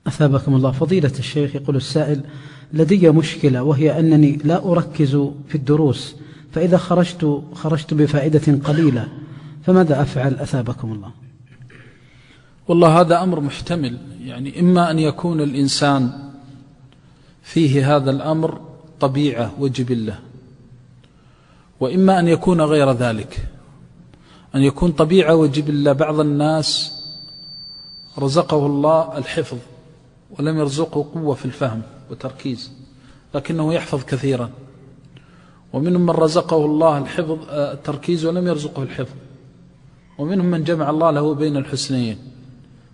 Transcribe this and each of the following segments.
أثابكم الله. فضيلة الشيخ، يقول السائل: لدي مشكلة، وهي أنني لا أركز في الدروس، فإذا خرجت بفائدة قليلة، فماذا أفعل أثابكم الله؟ والله هذا أمر محتمل، يعني إما أن يكون الإنسان فيه هذا الأمر طبيعة وجبلة، وإما أن يكون غير ذلك، أن يكون طبيعة وجبلة. بعض الناس رزقه الله الحفظ ولم يرزقه قوة في الفهم وتركيز، لكنه يحفظ كثيرا، ومنهم من رزقه الله التركيز ولم يرزقه الحفظ، ومنهم من جمع الله له بين الحسنيين.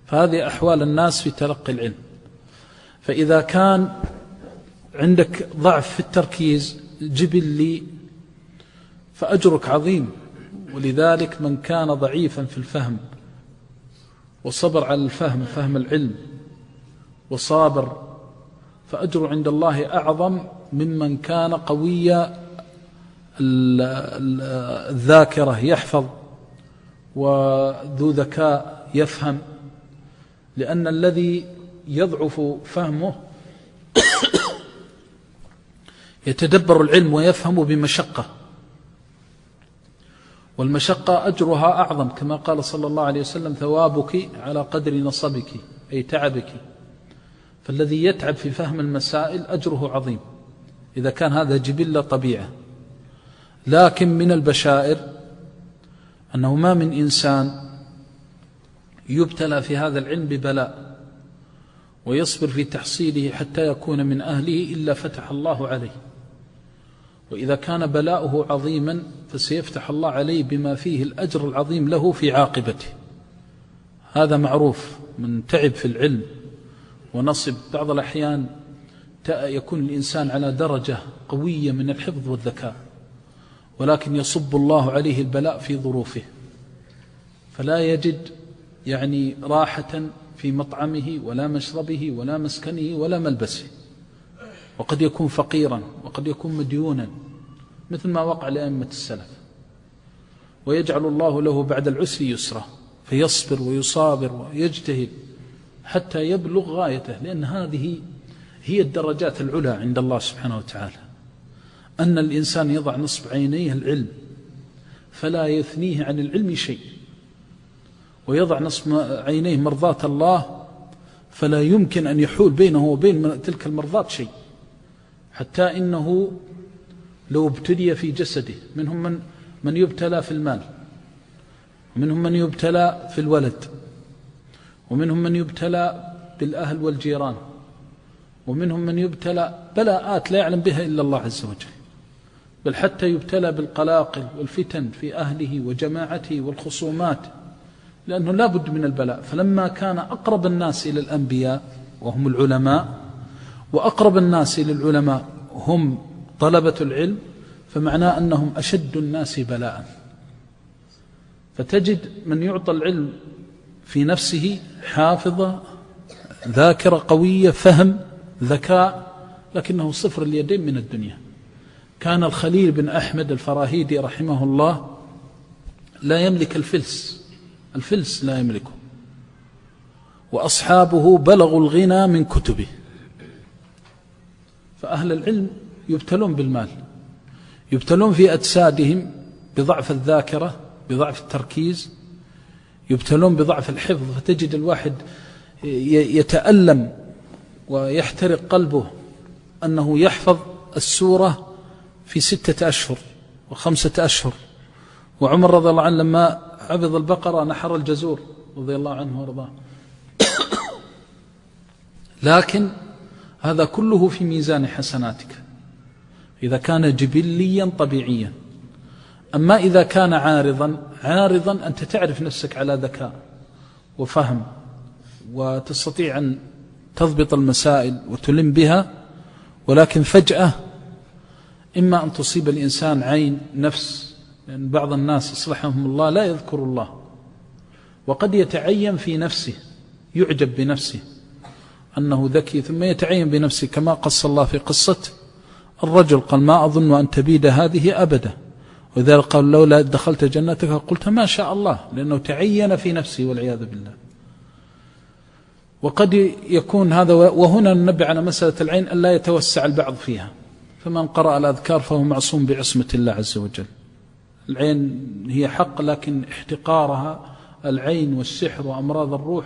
فهذه أحوال الناس في تلقي العلم. فإذا كان عندك ضعف في التركيز جبلي فأجرك عظيم، ولذلك من كان ضعيفا في الفهم وصبر على الفهم، فهم العلم، وصابر، فأجر عند الله أعظم ممن كان قوي الذاكرة يحفظ وذو ذكاء يفهم. لأن الذي يضعف فهمه يتدبر العلم ويفهم بمشقة، والمشقة أجرها أعظم، كما قال صلى الله عليه وسلم: ثوابك على قدر نصبك، أي تعبك. فالذي يتعب في فهم المسائل أجره عظيم إذا كان هذا جبلة طبيعة. لكن من البشائر أنه ما من إنسان يبتلى في هذا العلم ببلاء ويصبر في تحصيله حتى يكون من أهله إلا فتح الله عليه. وإذا كان بلاؤه عظيما فسيفتح الله عليه بما فيه الأجر العظيم له في عاقبته. هذا معروف. من تعب في العلم ونصب، بعض الأحيان يكون الإنسان على درجة قوية من الحفظ والذكاء، ولكن يصب الله عليه البلاء في ظروفه، فلا يجد يعني راحة في مطعمه ولا مشربه ولا مسكنه ولا ملبسه، وقد يكون فقيرا وقد يكون مديونا، مثل ما وقع لأئمة السلف. ويجعل الله له بعد العسر يسرا، فيصبر ويصابر ويجتهد حتى يبلغ غايته، لأن هذه هي الدرجات العلى عند الله سبحانه وتعالى. أن الإنسان يضع نصب عينيه العلم فلا يثنيه عن العلم شيء، ويضع نصب عينيه مرضاة الله فلا يمكن أن يحول بينه وبين تلك المرضاة شيء، حتى إنه لو ابتلي في جسده، منهم من يبتلى في المال، ومنهم من يبتلى في الولد، ومنهم من يبتلى بالأهل والجيران، ومنهم من يبتلى بلاءات لا يعلم بها إلا الله عز وجل، بل حتى يبتلى بالقلاقل والفتن في أهله وجماعته والخصومات، لأنه لا بد من البلاء. فلما كان أقرب الناس إلى الأنبياء وهم العلماء، وأقرب الناس إلى العلماء هم طلبة العلم، فمعناه أنهم أشد الناس بلاء. فتجد من يعطى العلم في نفسه حافظة، ذاكرة قوية، فهم، ذكاء، لكنه صفر اليدين من الدنيا. كان الخليل بن أحمد الفراهيدي رحمه الله لا يملك الفلس لا يملكه، وأصحابه بلغوا الغنى من كتبه. فأهل العلم يبتلون بالمال، يبتلون في أجسادهم بضعف الذاكرة، بضعف التركيز، يبتلون بضعف الحفظ. فتجد الواحد يتألم ويحترق قلبه أنه يحفظ السورة في 6 أشهر و5 أشهر. وعمر رضي الله عنه لما حفظ البقرة نحر الجزور رضي الله عنه وارضاه. لكن هذا كله في ميزان حسناتك إذا كان جبليا طبيعيا. أما إذا كان عارضا أنت تعرف نفسك على ذكاء وفهم، وتستطيع أن تضبط المسائل وتلم بها، ولكن فجأة إما أن تصيب الإنسان عين نفس، لأن بعض الناس أصلحهم الله لا يذكر الله، وقد يتعين في نفسه، يعجب بنفسه أنه ذكي، ثم يتعين بنفسه، كما قص الله في قصة الرجل قال: ما أظن أن تبيد هذه أبدا، وإذا قال: لولا دخلت جنتك قلت ما شاء الله، لأنه تعين في نفسه والعياذ بالله. وقد يكون هذا. وهنا ننبه على مسألة العين أن لا يتوسع البعض فيها، فمن قرأ الأذكار فهو معصوم بعصمة الله عز وجل. العين هي حق، لكن احتقارها، العين والسحر وأمراض الروح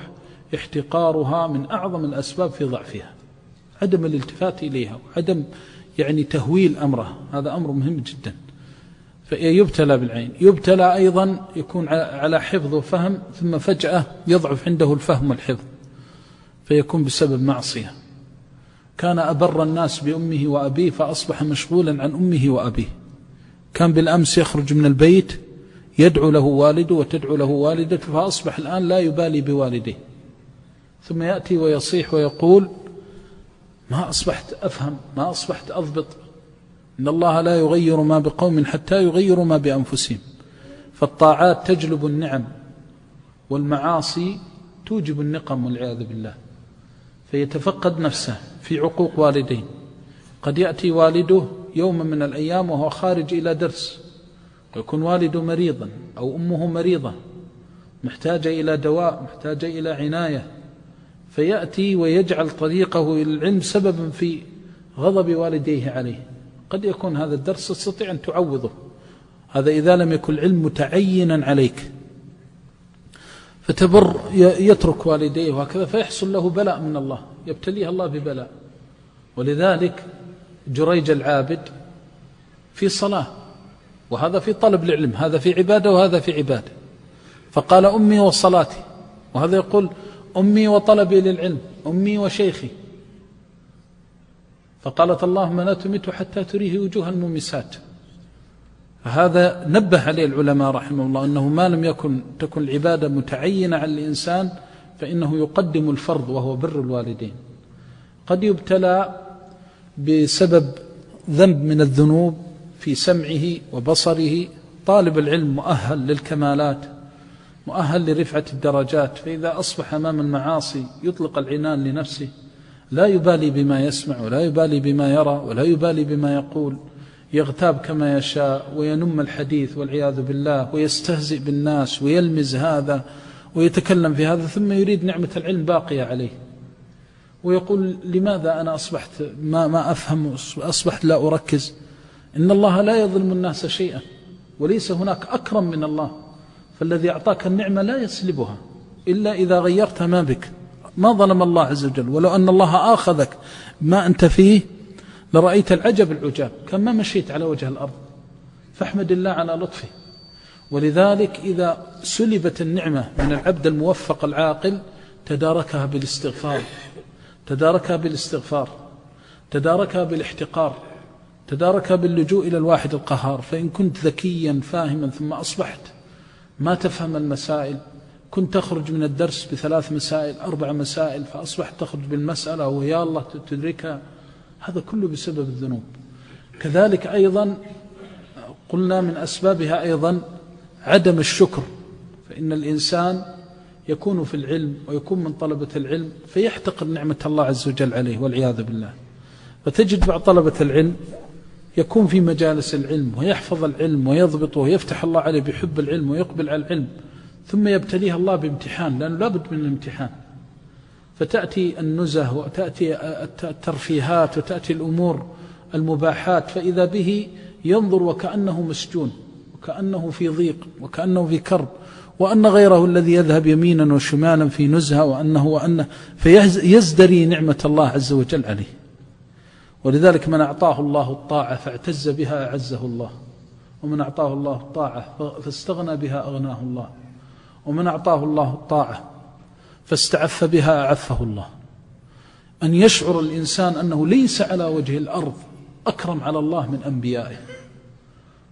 احتقارها من أعظم الأسباب في ضعفها، عدم الالتفات إليها وعدم تهويل أمرها، هذا أمر مهم جدا. فيبتلى بالعين، يبتلى أيضا يكون على حفظ وفهم، ثم فجأة يضعف عنده الفهم والحفظ فيكون بسبب معصية. كان أبر الناس بأمه وأبيه فأصبح مشغولا عن أمه وأبيه. كان بالأمس يخرج من البيت يدعو له والده وتدعو له والدته، فأصبح الآن لا يبالي بوالديه، ثم يأتي ويصيح ويقول ما أصبحت أفهم، ما أصبحت أضبط، إن الله لا يغير ما بقوم حتى يغيروا ما بأنفسهم. فالطاعات تجلب النعم، والمعاصي توجب النقم والعياذ بالله. فيتفقد نفسه في عقوق والدين. قد يأتي والده يوم من الأيام وهو خارج إلى درس، ويكون والده مريضا أو أمه مريضة محتاجة إلى دواء، محتاجة إلى عناية، فيأتي ويجعل طريقه إلى العلم سببا في غضب والديه عليه. قد يكون هذا الدرس تستطيع أن تعوضه، هذا إذا لم يكن العلم متعينا عليك، فتبر يترك والديه وهكذا، فيحصل له بلاء من الله، يبتليه الله ببلاء. ولذلك جريج العابد في صلاة، وهذا في طلب العلم، هذا في عبادة وهذا في عبادة، فقال أمي وصلاتي، وهذا يقول أمي وطلبي للعلم، أمي وشيخي، فقالت اللهم لا تمته حتى تريه وجوه الممسات. فهذا نبه عليه العلماء رحمه الله أنه ما لم تكن العبادة متعينة على الإنسان فإنه يقدم الفرض وهو بر الوالدين. قد يبتلى بسبب ذنب من الذنوب في سمعه وبصره. طالب العلم مؤهل للكمالات، مؤهل لرفعة الدرجات، فإذا أصبح أمام المعاصي يطلق العنان لنفسه، لا يبالي بما يسمع ولا يبالي بما يرى ولا يبالي بما يقول، يغتاب كما يشاء وينم الحديث والعياذ بالله، ويستهزئ بالناس ويلمز هذا ويتكلم في هذا، ثم يريد نعمة العلم باقية عليه، ويقول لماذا أنا أصبحت ما أفهم، أصبحت لا أركز. إن الله لا يظلم الناس شيئا، وليس هناك أكرم من الله، فالذي أعطاك النعمة لا يسلبها إلا إذا غيرت ما بك. ما ظلم الله عز وجل، ولو أن الله آخذك ما أنت فيه لرأيت العجب العجاب، كان ما مشيت على وجه الأرض، فاحمد الله على لطفه. ولذلك إذا سلبت النعمة من العبد الموفق العاقل تداركها بالاستغفار، تداركها بالاستغفار، تداركها بالاحتقار، تداركها باللجوء إلى الواحد القهار. فإن كنت ذكيا فاهما ثم أصبحت ما تفهم المسائل، كنت تخرج من الدرس ب3 مسائل 4 مسائل، فأصبحت تخرج بالمسألة ويا الله تدركها، هذا كله بسبب الذنوب. كذلك أيضا قلنا من أسبابها أيضا عدم الشكر، فإن الإنسان يكون في العلم ويكون من طلبة العلم فيحتقر نعمة الله عز وجل عليه والعياذ بالله. فتجد بعض طلبة العلم يكون في مجالس العلم ويحفظ العلم ويضبطه ويفتح الله عليه بحب العلم ويقبل على العلم، ثم يبتليه الله بامتحان، لأنه لابد من الامتحان، فتأتي النزه وتأتي الترفيهات وتأتي الأمور المباحات، فإذا به ينظر وكأنه مسجون، وكأنه في ضيق، وكأنه في كرب، وأن غيره الذي يذهب يمينا وشمالا في نزهة وأنه فيزدري نعمة الله عز وجل عليه. ولذلك من أعطاه الله الطاعة فاعتز بها أعزه الله، ومن أعطاه الله الطاعة فاستغنى بها أغناه الله، ومن أعطاه الله الطاعة فاستعف بها أعفه الله. أن يشعر الإنسان أنه ليس على وجه الأرض أكرم على الله من أنبيائه،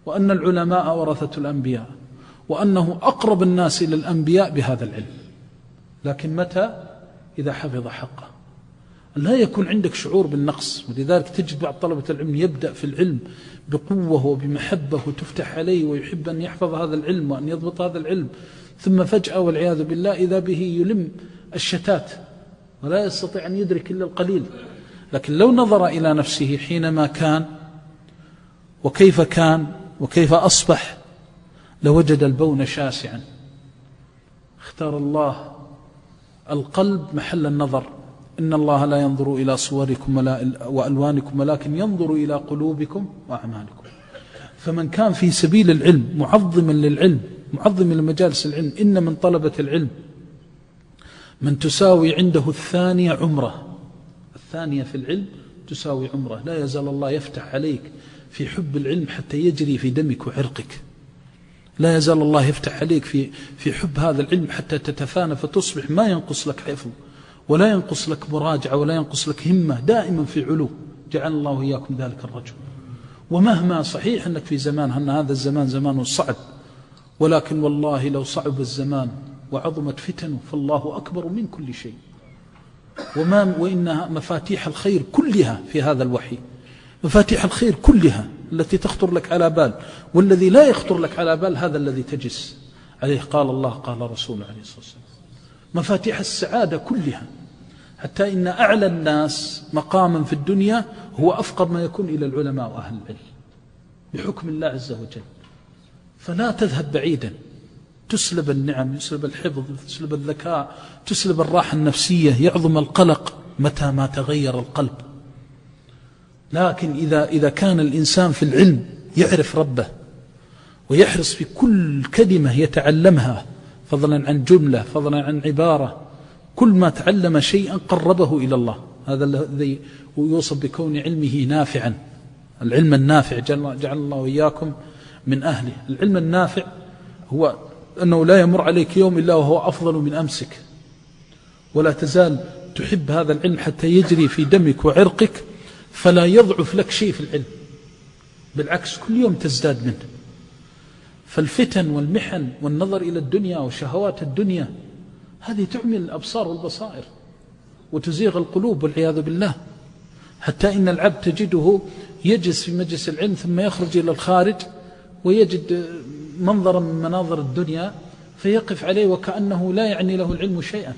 وأن العلماء ورثة الأنبياء، وأنه أقرب الناس إلى الأنبياء بهذا العلم. لكن متى؟ إذا حفظ حقه. لا يكون عندك شعور بالنقص. ولذلك تجد بعض طلبة العلم يبدأ في العلم بقوة وبمحبة وتفتح عليه ويحب أن يحفظ هذا العلم وأن يضبط هذا العلم، ثم فجأة والعياذ بالله إذا به يلم الشتات ولا يستطيع أن يدرك إلا القليل. لكن لو نظر إلى نفسه حينما كان وكيف كان وكيف أصبح لوجد البون شاسعا. اختار الله القلب محل النظر. إن الله لا ينظر إلى صوركم وألوانكم ولكن ينظر إلى قلوبكم وأعمالكم. فمن كان في سبيل العلم معظما للعلم، معظما لمجالس العلم، إن من طلبة العلم من تساوي عنده الثانية عمره، الثانية في العلم تساوي عمره. لا يزال الله يفتح عليك في حب العلم حتى يجري في دمك وعرقك. لا يزال الله يفتح عليك في حب هذا العلم حتى تتفانى فتصبح ما ينقص لك حفظ ولا ينقص لك مراجعة ولا ينقص لك همة، دائما في علو. جعل الله إياكم ذلك الرجل. ومهما صحيح أنك في زمان، أن هذا الزمان زمان صعب، ولكن والله لو صعب الزمان وعظمت فتنه فالله أكبر من كل شيء. وإنها مفاتيح الخير كلها في هذا الوحي، مفاتيح الخير كلها التي تخطر لك على بال، والذي لا يخطر لك على بال هذا الذي تجس عليه قال الله قال رسوله عليه الصلاة والسلام. مفاتيح السعادة كلها، حتى إن أعلى الناس مقاما في الدنيا هو أفقر ما يكون إلى العلماء وأهل العلم بحكم الله عز وجل. فلا تذهب بعيدا، تسلب النعم، يسلب الحفظ، تسلب الذكاء، تسلب الراحة النفسية، يعظم القلق متى ما تغير القلب. لكن إذا كان الإنسان في العلم يعرف ربه ويحرص في كل كلمة يتعلمها، فضلا عن جملة، فضلا عن عبارة، كل ما تعلم شيئا قربه إلى الله. هذا الذي يوصف بكون علمه نافعا. العلم النافع جعل الله وإياكم من أهله. العلم النافع هو أنه لا يمر عليك يوم إلا وهو أفضل من أمسك، ولا تزال تحب هذا العلم حتى يجري في دمك وعرقك، فلا يضعف لك شيء في العلم، بالعكس كل يوم تزداد منه. فالفتن والمحن والنظر إلى الدنيا وشهوات الدنيا هذه تعمي الأبصار والبصائر وتزيغ القلوب والعياذ بالله، حتى إن العبد تجده يجلس في مجلس العلم ثم يخرج إلى الخارج ويجد منظرا من مناظر الدنيا فيقف عليه وكأنه لا يعني له العلم شيئا.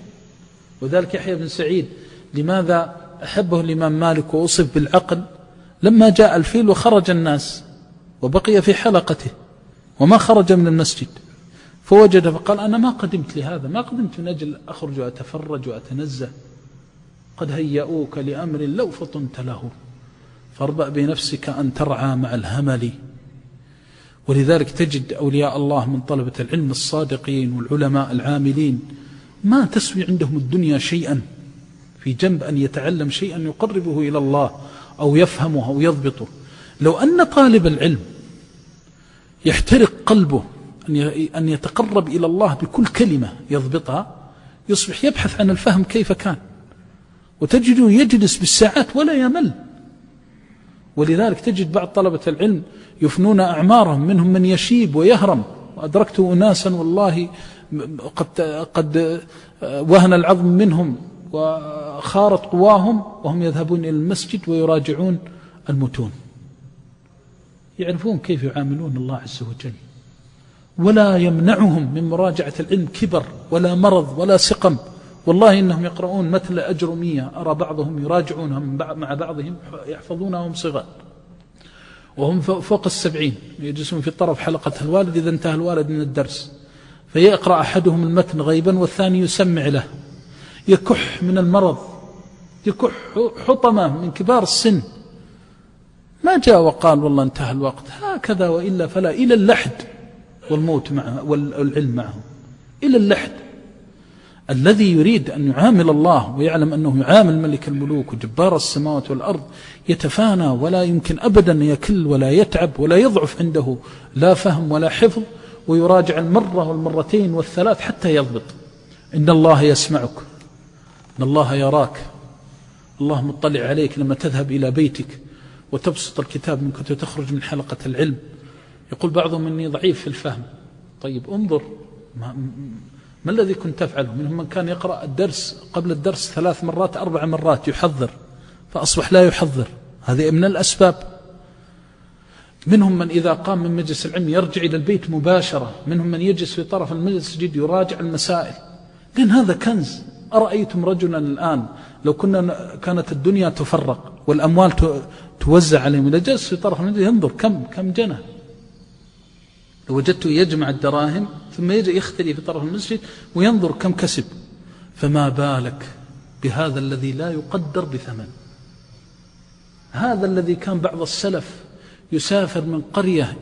وذلك يحيى بن سعيد لماذا أحبه الإمام مالك وأصف بالعقل؟ لما جاء الفيل وخرج الناس وبقي في حلقته وما خرج من المسجد، فوجد فقال أنا ما قدمت لهذا، ما قدمت من أجل أخرج وأتفرج وأتنزه، قد هيئوك لأمر لو فطنت له فاربأ بنفسك أن ترعى مع الهمل. ولذلك تجد أولياء الله من طلبة العلم الصادقين والعلماء العاملين ما تسوي عندهم الدنيا شيئا في جنب أن يتعلم شيئا يقربه إلى الله أو يفهمه أو يضبطه. لو أن طالب العلم يحترق قلبه أن يتقرب إلى الله بكل كلمة يضبطها، يصبح يبحث عن الفهم كيف كان، وتجده يجلس بالساعات ولا يمل. ولذلك تجد بعض طلبة العلم يفنون أعمارهم، منهم من يشيب ويهرم. وأدركت أناسا والله قد وهن العظم منهم وخارت قواهم وهم يذهبون إلى المسجد ويراجعون المتون، يعرفون كيف يعاملون الله عز وجل، ولا يمنعهم من مراجعة العلم كبر ولا مرض ولا سقم. والله إنهم يقرؤون مثل أجرمية، أرى بعضهم يراجعونها مع بعضهم يحفظونها وهم صغار وهم فوق 70، يجلسون في طرف حلقة الوالد إذا انتهى الوالد من الدرس فيقرأ أحدهم المتن غيبا والثاني يسمع له، يكح من المرض، يكح حطمة من كبار السن، ما جاء وقال والله انتهى الوقت، هكذا وإلا فلا، إلى اللحد والموت معه والعلم معه، إلى اللحد. الذي يريد أن يعامل الله ويعلم أنه يعامل ملك الملوك وجبار السماوات والأرض يتفانى ولا يمكن أبدا يكل ولا يتعب ولا يضعف عنده لا فهم ولا حفظ، ويراجع المرة والمرتين والثلاث حتى يضبط. إن الله يسمعك، إن الله يراك، الله مطلع عليك لما تذهب إلى بيتك وتبسط الكتاب منك وتخرج من حلقة العلم. يقول بعضهم إني ضعيف في الفهم. طيب انظر ما الذي كنت تفعله. منهم من كان يقرأ الدرس قبل الدرس 3 مرات 4 مرات يحضر، فأصبح لا يحضر، هذه من الأسباب. منهم من إذا قام من مجلس العلم يرجع إلى البيت مباشرة، منهم من يجلس في طرف المسجد يراجع المسائل، لأن هذا كنز. أرأيتم رجلا الآن لو كانت الدنيا تفرق والأموال توزع عليهم، إذا جلس في طرف المسجد ينظر كم جنى، وجدته يجمع الدراهم ثم يجي يختلي في طرف المسجد وينظر كم كسب. فما بالك بهذا الذي لا يقدر بثمن. هذا الذي كان بعض السلف يسافر من قرية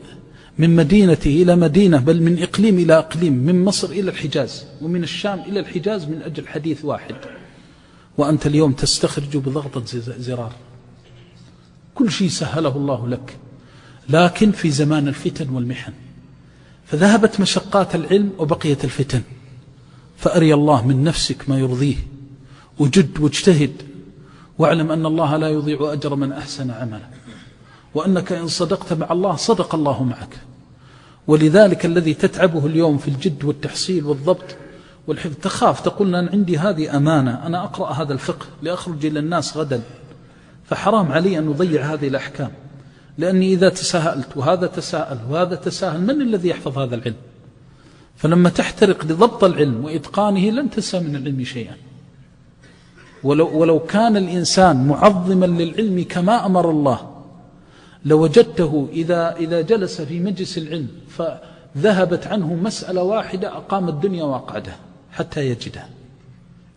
من مدينته إلى مدينة، بل من إقليم إلى إقليم، من مصر إلى الحجاز ومن الشام إلى الحجاز من أجل حديث واحد، وأنت اليوم تستخرج بضغطة زرار. كل شيء سهله الله لك، لكن في زمان الفتن والمحن، فذهبت مشقات العلم وبقيت الفتن. فأري الله من نفسك ما يرضيه، وجد واجتهد، واعلم أن الله لا يضيع أجر من أحسن عملا، وأنك إن صدقت مع الله صدق الله معك. ولذلك الذي تتعبه اليوم في الجد والتحصيل والضبط والحفظ، تخاف تقول أن عندي هذه أمانة، أنا أقرأ هذا الفقه لأخرج إلى الناس غدا، فحرام علي أن أضيع هذه الأحكام، لأني إذا تساهلت وهذا تساهل وهذا تساهل، من الذي يحفظ هذا العلم؟ فلما تحترق لضبط العلم وإتقانه لن تنسى من العلم شيئا. ولو كان الإنسان معظما للعلم كما أمر الله، لوجدته إذا جلس في مجلس العلم فذهبت عنه مسألة واحدة أقام الدنيا وأقعدها حتى يجدها.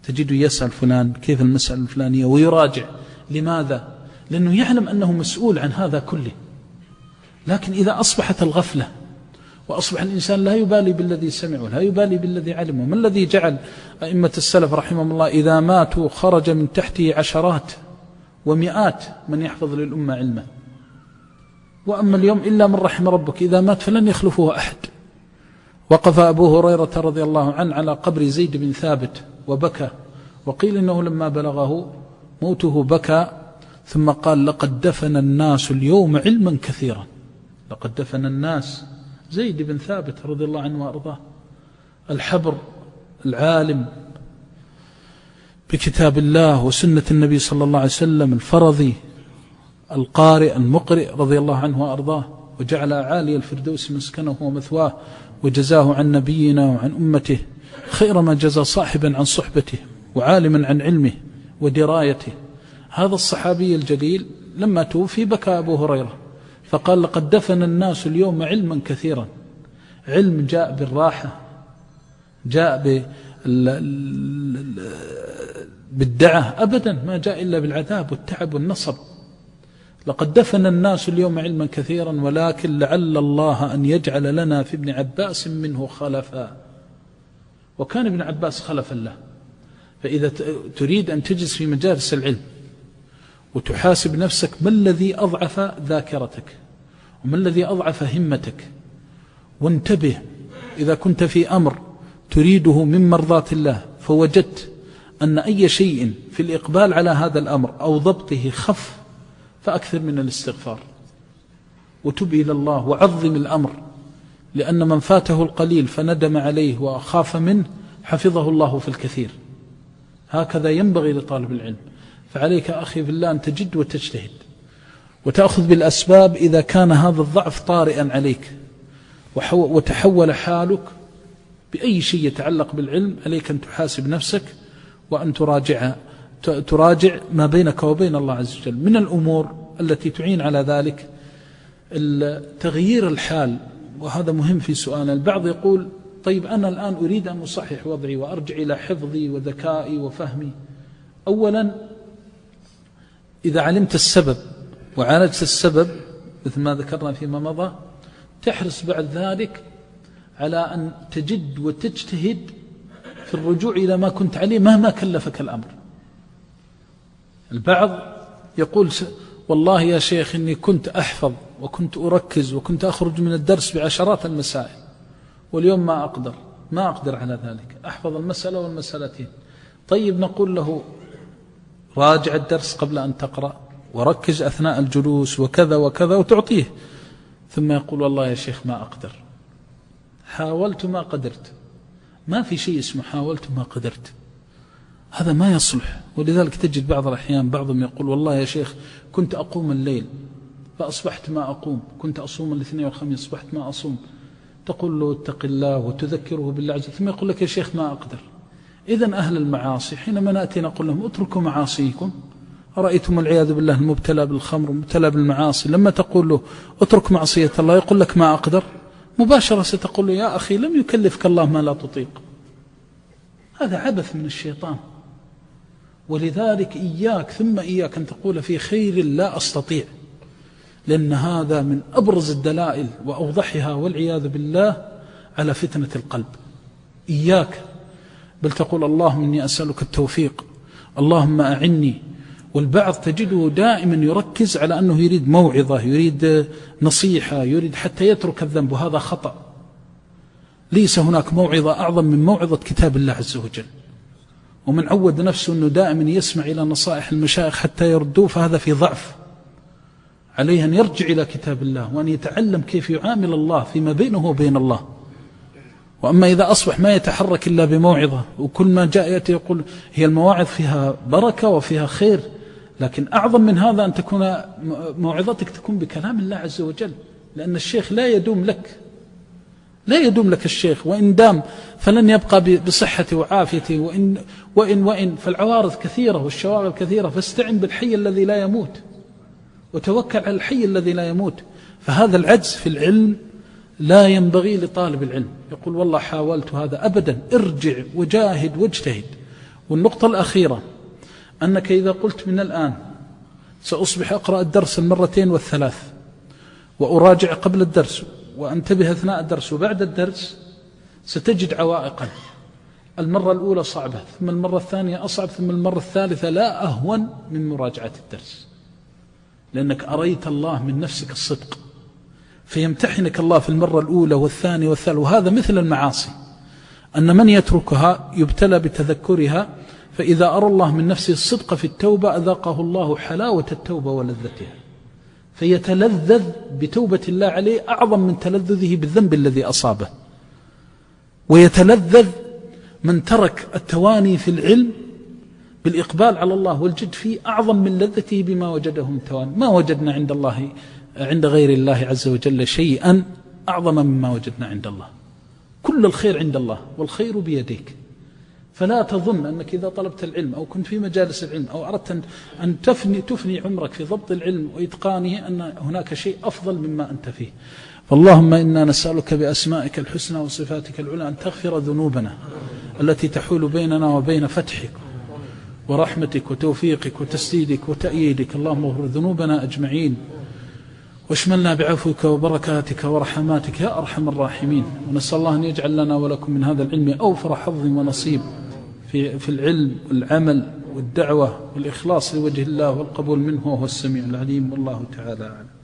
تجده يسأل فلان كيف المسألة الفلانية ويراجع. لماذا؟ لأنه يعلم أنه مسؤول عن هذا كله. لكن إذا أصبحت الغفلة وأصبح الإنسان لا يبالي بالذي سمعه، لا يبالي بالذي علمه، ما الذي جعل أئمة السلف رحمهم الله إذا ماتوا خرج من تحته عشرات ومئات من يحفظ للأمة علما؟ وأما اليوم إلا من رحم ربك، إذا مات فلن يخلفه أحد. وقف أبو هريرة رضي الله عنه على قبر زيد بن ثابت وبكى، وقيل إنه لما بلغه موته بكى، ثم قال لقد دفن الناس اليوم علما كثيرا. لقد دفن الناس زيد بن ثابت رضي الله عنه وأرضاه، الحبر العالم بكتاب الله وسنة النبي صلى الله عليه وسلم، الفرضي القارئ المقرئ رضي الله عنه وأرضاه، وجعل عالي الفردوس مسكنه ومثواه، وجزاه عن نبينا وعن أمته خير ما جزى صاحبا عن صحبته وعالما عن علمه ودرايته. هذا الصحابي الجليل لما توفي بكى أبو هريرة فقال لقد دفن الناس اليوم علما كثيرا. علم جاء بالراحة، جاء بالدعة، أبدا ما جاء إلا بالعذاب والتعب والنصب. لقد دفن الناس اليوم علما كثيرا، ولكن لعل الله أن يجعل لنا في ابن عباس منه خلفا. وكان ابن عباس خلفا له. فإذا تريد أن تجلس في مجالس العلم وتحاسب نفسك، ما الذي أضعف ذاكرتك وما الذي أضعف همتك، وانتبه. إذا كنت في أمر تريده من مرضات الله فوجدت أن أي شيء في الإقبال على هذا الأمر أو ضبطه خف، فأكثر من الاستغفار وتب إلى الله وعظم الأمر، لأن من فاته القليل فندم عليه وخاف منه حفظه الله في الكثير. هكذا ينبغي لطالب العلم. فعليك أخي في الله أن تجد وتجتهد وتأخذ بالأسباب إذا كان هذا الضعف طارئا عليك، وتحول حالك بأي شيء يتعلق بالعلم. عليك أن تحاسب نفسك وأن تراجع ما بينك وبين الله عز وجل. من الأمور التي تعين على ذلك تغيير الحال، وهذا مهم في سؤالنا. البعض يقول طيب أنا الآن أريد أن أصحح وضعي وأرجع إلى حفظي وذكائي وفهمي. أولا إذا علمت السبب وعالجت السبب مثل ما ذكرنا فيما مضى، تحرص بعد ذلك على أن تجد وتجتهد في الرجوع إلى ما كنت عليه مهما كلفك الأمر. البعض يقول والله يا شيخ إني كنت أحفظ وكنت أركز وكنت أخرج من الدرس بعشرات المسائل، واليوم ما أقدر على ذلك، أحفظ المسألة والمسألتين. طيب نقول له راجع الدرس قبل أن تقرأ وركز أثناء الجلوس وكذا وكذا، وتعطيه. ثم يقول والله يا شيخ ما أقدر، حاولت ما قدرت. ما في شيء اسمه حاولت ما قدرت، هذا ما يصلح. ولذلك تجد بعض الأحيان بعضهم يقول والله يا شيخ كنت أقوم الليل فأصبحت ما أقوم، كنت أصوم الاثنين والخميس أصبحت ما أصوم. تقول له اتق الله وتذكره بالله عز وجل، ثم يقول لك يا شيخ ما أقدر. إذن أهل المعاصي حينما نأتي نقول لهم اتركوا معاصيكم، أرأيتم العياذ بالله المبتلى بالخمر المبتلى بالمعاصي، لما تقول له اترك معصية الله يقول لك ما أقدر، مباشرة ستقول له يا أخي لم يكلفك الله ما لا تطيق. هذا عبث من الشيطان. ولذلك إياك ثم إياك أن تقول في خير لا أستطيع، لأن هذا من أبرز الدلائل وأوضحها والعياذ بالله على فتنة القلب. إياك، بل تقول اللهم إني أسألك التوفيق، اللهم أعني. والبعض تجده دائما يركز على أنه يريد موعظة، يريد نصيحة، يريد حتى يترك الذنب، وهذا خطأ. ليس هناك موعظة أعظم من موعظة كتاب الله عز وجل. ومن عود نفسه أنه دائما يسمع إلى نصائح المشايخ حتى يردوه فهذا في ضعف. عليه أن يرجع إلى كتاب الله وأن يتعلم كيف يعامل الله فيما بينه وبين الله. وأما إذا أصبح ما يتحرك إلا بموعظة، وكل ما جاء يأتي يقول هي المواعظ فيها بركة وفيها خير، لكن أعظم من هذا أن تكون موعظتك تكون بكلام الله عز وجل، لأن الشيخ لا يدوم لك، لا يدوم لك الشيخ، وإن دام فلن يبقى بصحته وعافيته، وإن فالعوارض كثيرة والشواغل كثيرة، فاستعن بالحي الذي لا يموت وتوكل على الحي الذي لا يموت. فهذا العجز في العلم لا ينبغي لطالب العلم يقول والله حاولت هذا، أبدا، ارجع وجاهد واجتهد. والنقطة الأخيرة أنك إذا قلت من الآن سأصبح أقرأ الدرس المرتين والثلاث، وأراجع قبل الدرس، وأنتبه أثناء الدرس وبعد الدرس، ستجد عوائقا. المرة الأولى صعبة، ثم المرة الثانية أصعب، ثم المرة الثالثة لا أهون من مراجعة الدرس، لأنك أريت الله من نفسك الصدق، فيمتحنك الله في المرة الأولى والثانية والثالثة. وهذا مثل المعاصي، أن من يتركها يبتلى بتذكرها، فإذا أرى الله من نفسه الصدق في التوبة أذاقه الله حلاوة التوبة ولذتها، فيتلذذ بتوبة الله عليه أعظم من تلذذه بالذنب الذي أصابه. ويتلذذ من ترك التواني في العلم بالإقبال على الله والجد فيه أعظم من لذته بما وجده من تواني. ما وجدنا عند الله عند غير الله عز وجل شيئا أعظم مما وجدنا عند الله. كل الخير عند الله والخير بيديك. فلا تظن أنك إذا طلبت العلم أو كنت في مجالس العلم أو أردت أن تفني عمرك في ضبط العلم وإتقانه أن هناك شيء أفضل مما أنت فيه. فاللهم إنا نسألك بأسمائك الحسنى وصفاتك العلى أن تغفر ذنوبنا التي تحول بيننا وبين فتحك ورحمتك وتوفيقك وتسديدك وتأييدك. اللهم اغفر ذنوبنا أجمعين واشملنا بعفوك وبركاتك ورحماتك يا أرحم الراحمين. ونسأل الله أن يجعل لنا ولكم من هذا العلم أوفر حظ ونصيب في العلم والعمل والدعوة والإخلاص لوجه الله والقبول منه، وهو السميع العليم، والله تعالى أعلم.